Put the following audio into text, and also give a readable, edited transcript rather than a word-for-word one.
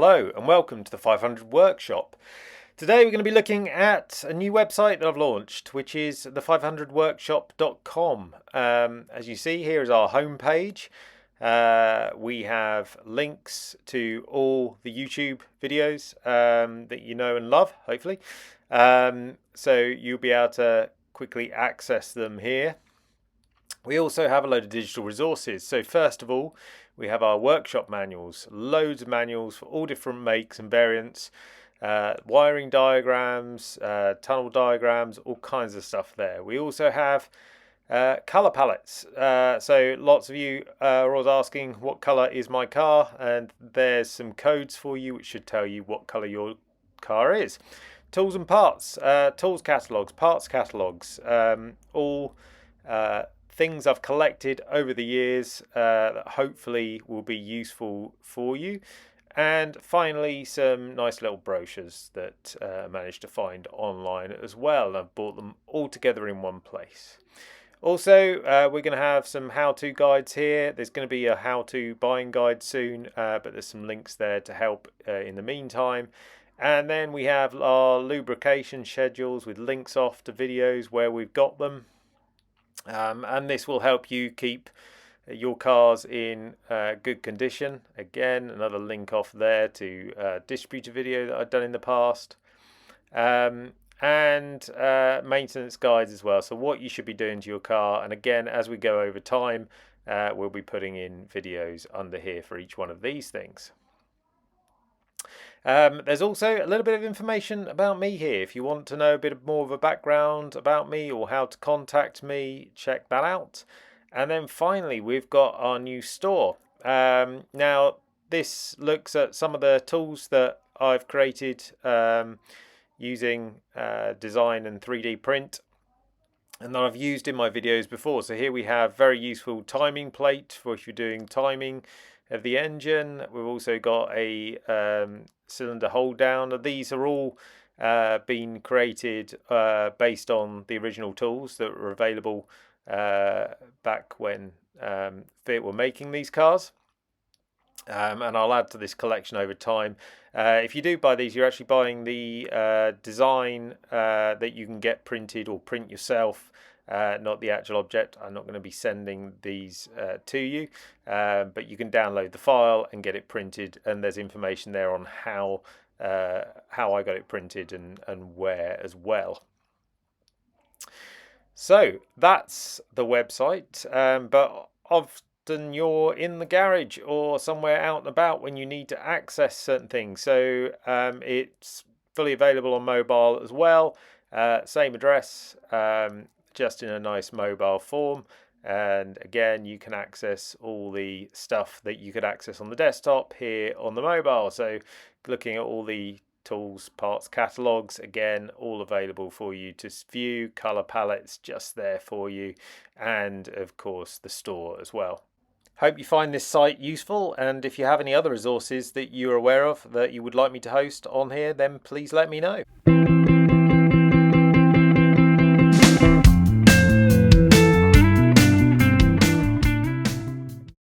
Hello and welcome to the 500 Workshop. Today we're going to be looking at a new website that I've launched, which is the500workshop.com. As you see, here is our homepage. We have links to all the YouTube videos that you know and love, hopefully. So you'll be able to quickly access them here. We also have a load of digital resources. So first of all, we have our workshop manuals, loads of manuals for all different makes and variants, wiring diagrams, tunnel diagrams, all kinds of stuff there. We also have color palettes. So lots of you are always asking what color is my car, and there's some codes for you which should tell you what color your car is. Tools and parts, tools catalogs, parts catalogs, all things I've collected over the years that hopefully will be useful for you. And finally, some nice little brochures that I managed to find online as well. I've bought them all together in one place. Also, we're going to have some how-to guides here. There's going to be a how-to buying guide soon, but there's some links there to help in the meantime. And then we have our lubrication schedules with links off to videos where we've got them. And this will help you keep your cars in good condition. Again, another link off there to a distributor video that I've done in the past. And maintenance guides as well. So what you should be doing to your car. And again, as we go over time, we'll be putting in videos under here for each one of these things. There's also a little bit of information about me here. If you want to know a bit more of a background about me or how to contact me, check that out. And then finally, we've got our new store. Now, this looks at some of the tools that I've created using design and 3D print, and that I've used in my videos before. So here we have very useful timing plate for if you're doing timing of the engine. We've also got a cylinder hold down. These are all been created based on the original tools that were available back when Fiat were making these cars. And I'll add to this collection over time. If you do buy these, you're actually buying the design that you can get printed or print yourself, not the actual object. I'm not going to be sending these to you, but you can download the file and get it printed, and there's information there on how I got it printed and where as well. So that's the website, but often you're in the garage or somewhere out and about when you need to access certain things. So it's fully available on mobile as well. Same address, just in a nice mobile form. And again, you can access all the stuff that you could access on the desktop here on the mobile. So looking at all the tools, parts catalogs, again, all available for you to view, color palettes just there for you, and of course the store as well. Hope you find this site useful, and if you have any other resources that you're aware of that you would like me to host on here, then please let me know.